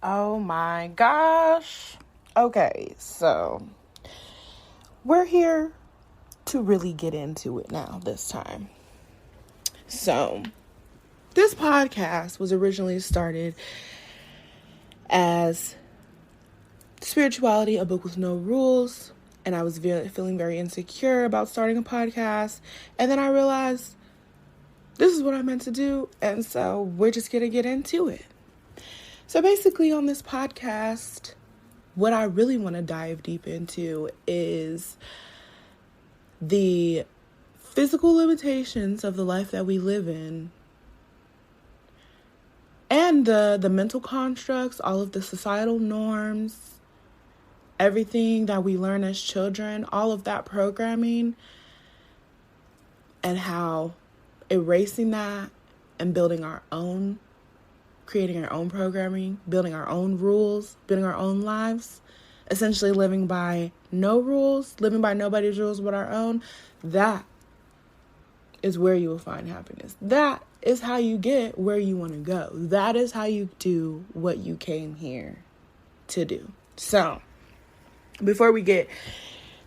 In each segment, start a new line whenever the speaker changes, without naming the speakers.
Oh my gosh. Okay, so we're here to really get into it now this time. So, this podcast was originally started as Spirituality, a book with no rules, and I was feeling very insecure about starting a podcast, and then I realized this is what I meant to do, and so we're just gonna get into it. So basically on this podcast, what I really want to dive deep into is the physical limitations of the life that we live in and the mental constructs, all of the societal norms, everything that we learn as children, all of that programming, and how erasing that and building our own, creating our own programming, building our own rules, building our own lives, essentially living by no rules, living by nobody's rules but our own, that is where you will find happiness. That is how you get where you want to go. That is how you do what you came here to do. So, before we get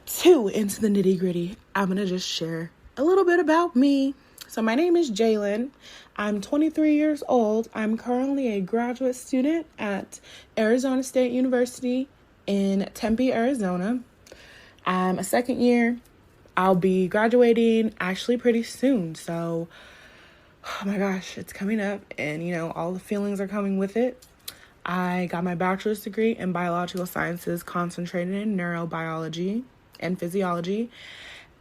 too into the nitty-gritty, I'm going to just share a little bit about me. So my name is Jaelyn. I'm 23 years old. I'm currently a graduate student at Arizona State University in Tempe, Arizona. I'm a second year. I'll be graduating actually pretty soon. So, oh my gosh, it's coming up and, all the feelings are coming with it. I got my bachelor's degree in biological sciences, concentrated in neurobiology and physiology.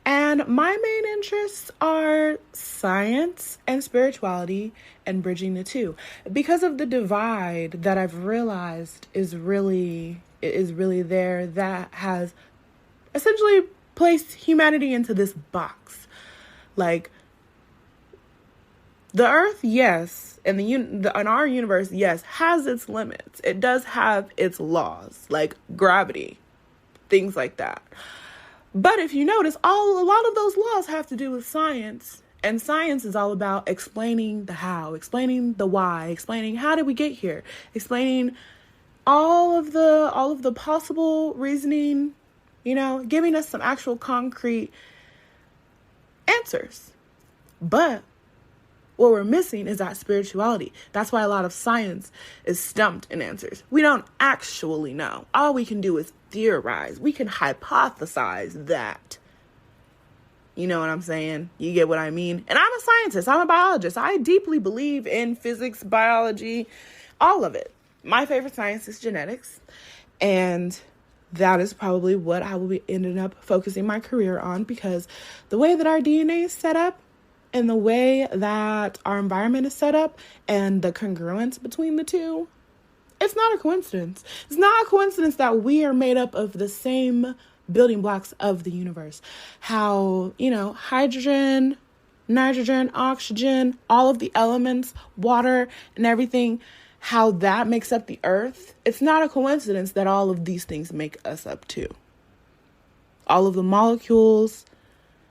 And my main interests are science and spirituality and bridging the two. Because of the divide that I've realized is really there, that has essentially placed humanity into this box. Like, the earth, yes, and in our universe, yes, has its limits. It does have its laws, like gravity, things like that. But if you notice, a lot of those laws have to do with science. And science is all about explaining the how, explaining the why, explaining how did we get here, explaining all of the possible reasoning, giving us some actual concrete answers. But what we're missing is that spirituality. That's why a lot of science is stumped in answers. We don't actually know. All we can do is theorize. We can hypothesize that. You know what I'm saying? You get what I mean? And I'm a scientist. I'm a biologist. I deeply believe in physics, biology, all of it. My favorite science is genetics. And that is probably what I will be ending up focusing my career on, because the way that our DNA is set up and the way that our environment is set up and the congruence between the two, it's not a coincidence. It's not a coincidence that we are made up of the same building blocks of the universe. How, hydrogen, nitrogen, oxygen, all of the elements, water and everything, how that makes up the earth. It's not a coincidence that all of these things make us up too. All of the molecules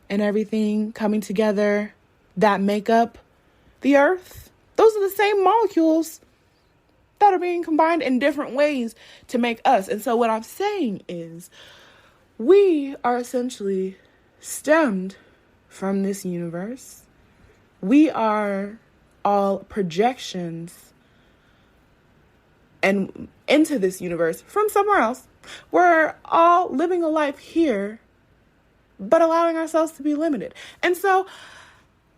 and everything coming together that make up the earth, those are the same molecules that are being combined in different ways to make us. And so what I'm saying is we are essentially stemmed from this universe. We are all projections and into this universe from somewhere else. We're all living a life here, but allowing ourselves to be limited. And so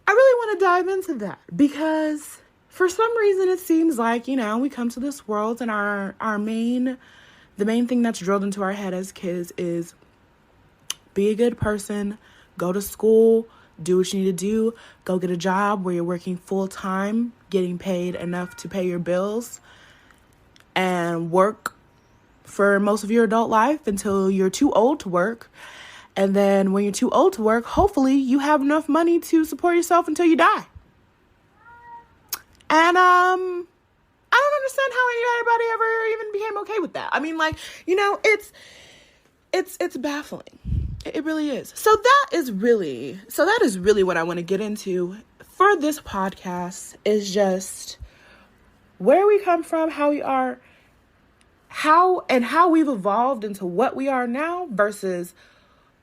I really want to dive into that, because for some reason it seems like, we come to this world and the main thing that's drilled into our head as kids is be a good person, go to school, do what you need to do, go get a job where you're working full time, getting paid enough to pay your bills, and work for most of your adult life until you're too old to work. And then when you're too old to work, hopefully you have enough money to support yourself until you die. And I don't understand how anybody ever even became okay with that. I mean, it's baffling. It really is. So that is really what I want to get into for this podcast, is just where we come from, how we are, how we've evolved into what we are now versus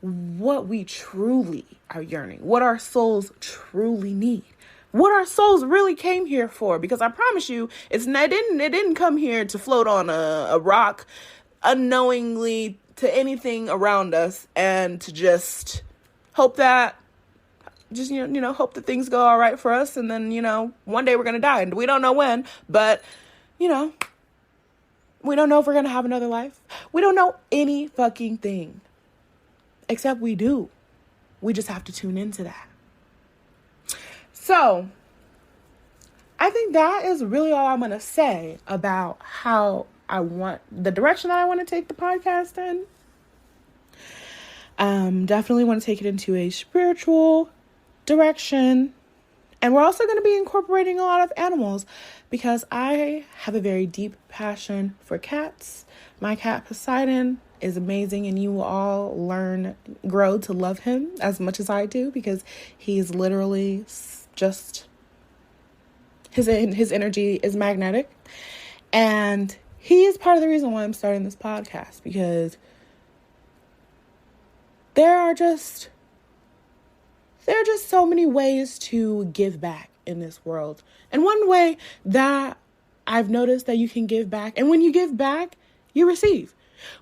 what we truly are yearning, what our souls truly need, what our souls really came here for. Because I promise you, it didn't come here to float on a rock unknowingly to anything around us and to just hope that hope that things go all right for us, and then one day we're gonna die, and we don't know when, but we don't know if we're gonna have another life. We don't know any fucking thing, except we do. We just have to tune into that. So I think that is really all I'm gonna say about how the direction that I want to take the podcast in. Definitely want to take it into a spiritual direction. And we're also going to be incorporating a lot of animals, because I have a very deep passion for cats. My cat Poseidon is amazing, and you will all grow to love him as much as I do, because he's literally just, his energy is magnetic. And he is part of the reason why I'm starting this podcast, because there are just so many ways to give back in this world. And one way that I've noticed that you can give back, and when you give back, you receive.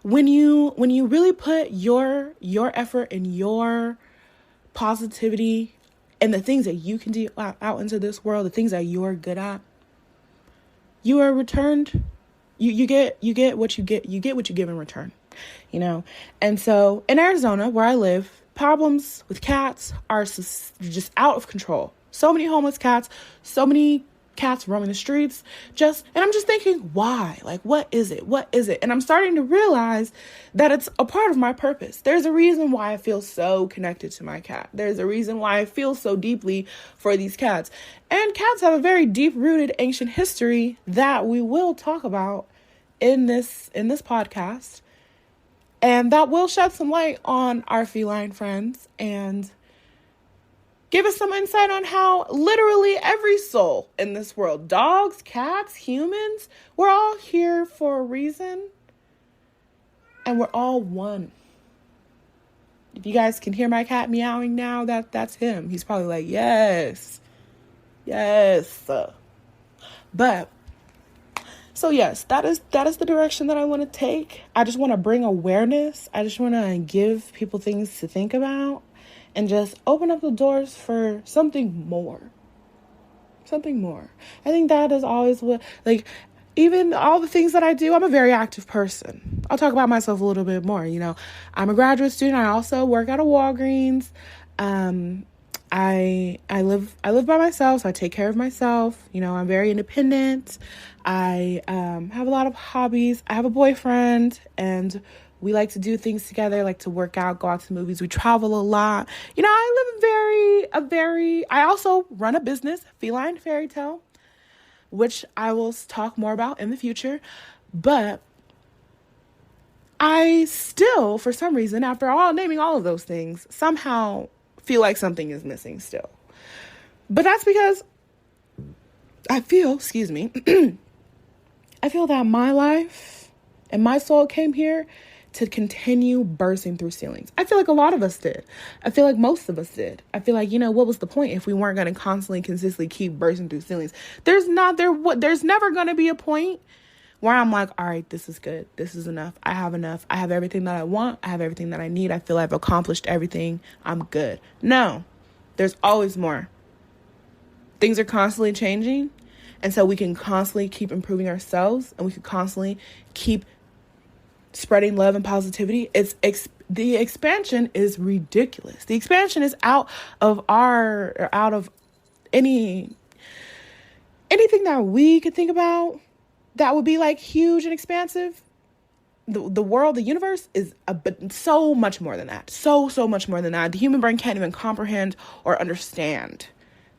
When you really put your effort and your positivity and the things that you can do out into this world, the things that you're good at, you are returned. You get what you give in return, And so in Arizona, where I live, problems with cats are just out of control. So many homeless cats, so many cats roaming the streets. And I'm just thinking, why? Like, what is it? What is it? And I'm starting to realize that it's a part of my purpose. There's a reason why I feel so connected to my cat. There's a reason why I feel so deeply for these cats. And cats have a very deep-rooted ancient history that we will talk about in this podcast. And that will shed some light on our feline friends and give us some insight on how literally every soul in this world, dogs, cats, humans, we're all here for a reason, and we're all one. If you guys can hear my cat meowing now, that's him. He's probably like, yes. But so yes, that is the direction that I want to take. I just want to bring awareness. I just want to give people things to think about and just open up the doors for something more. Something more. I think that is always what, even all the things that I do, I'm a very active person. I'll talk about myself a little bit more. I'm a graduate student. I also work at a Walgreens. I live by myself, so I take care of myself. I'm very independent. I have a lot of hobbies. I have a boyfriend, and we like to do things together, like to work out, go out to the movies. We travel a lot. I also run a business, Feline Fairy Tale, which I will talk more about in the future. But I still, for some reason, after naming all of those things, somehow feel like something is missing still. But that's because I feel that my life and my soul came here to continue bursting through ceilings. I feel like a lot of us did. I feel like most of us did. I feel like, what was the point if we weren't going to consistently keep bursting through ceilings? There's never going to be a point where I'm like, all right, this is good. This is enough. I have enough. I have everything that I want. I have everything that I need. I feel I've accomplished everything. I'm good. No, there's always more. Things are constantly changing. And so we can constantly keep improving ourselves, and we can constantly keep spreading love and positivity. The expansion is ridiculous. The expansion is out of anything that we could think about that would be huge and expansive. The world, the universe is so much more than that. So much more than that. The human brain can't even comprehend or understand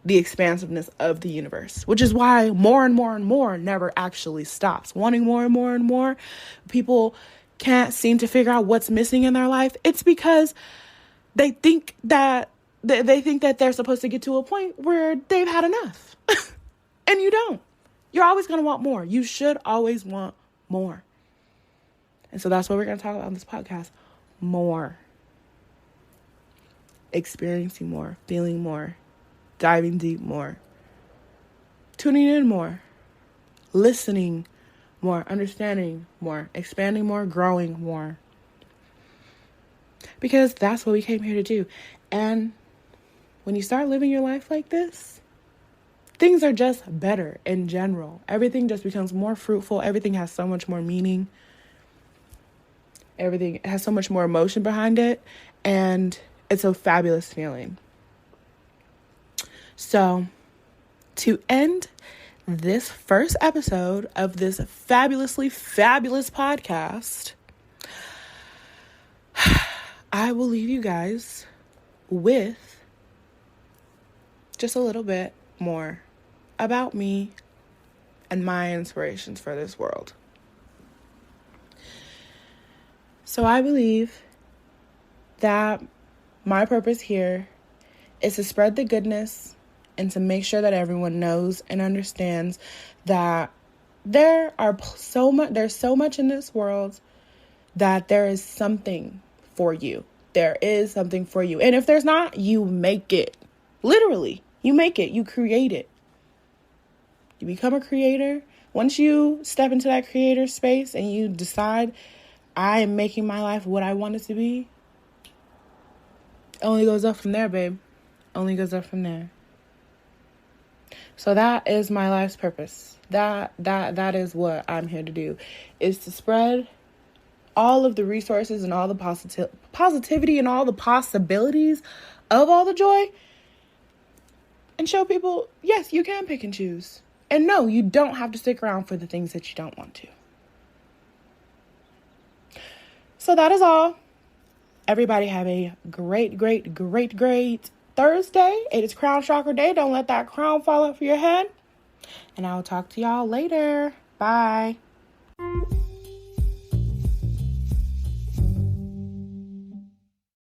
the expansiveness of the universe, which is why more and more and more never actually stops. Wanting more and more and more. People can't seem to figure out what's missing in their life. It's because they think that they're supposed to get to a point where they've had enough. And you don't. You're always going to want more. You should always want more. And so that's what we're going to talk about on this podcast. More. Experiencing more. Feeling more. Diving deep more. Tuning in more. Listening more. Understanding more. Expanding more. Growing more. Because that's what we came here to do. And when you start living your life like this, things are just better in general. Everything just becomes more fruitful. Everything has so much more meaning. Everything has so much more emotion behind it. And it's a fabulous feeling. So, to end this first episode of this fabulously fabulous podcast, I will leave you guys with just a little bit more about me and my inspirations for this world. So I believe that my purpose here is to spread the goodness and to make sure that everyone knows and understands that there's so much in this world that there is something for you. There is something for you. And if there's not, you make it. Literally, you make it. You create it. You become a creator. Once you step into that creator space and you decide, I am making my life what I want it to be, it only goes up from there, babe. Only goes up from there. So that is my life's purpose. That is what I'm here to do, is to spread all of the resources and all the positivity and all the possibilities of all the joy, and show people, yes, you can pick and choose. And no, you don't have to stick around for the things that you don't want to. So that is all. Everybody have a great, great, great, great Thursday. It is Crown Chakra Day. Don't let that crown fall off your head. And I will talk to y'all later. Bye.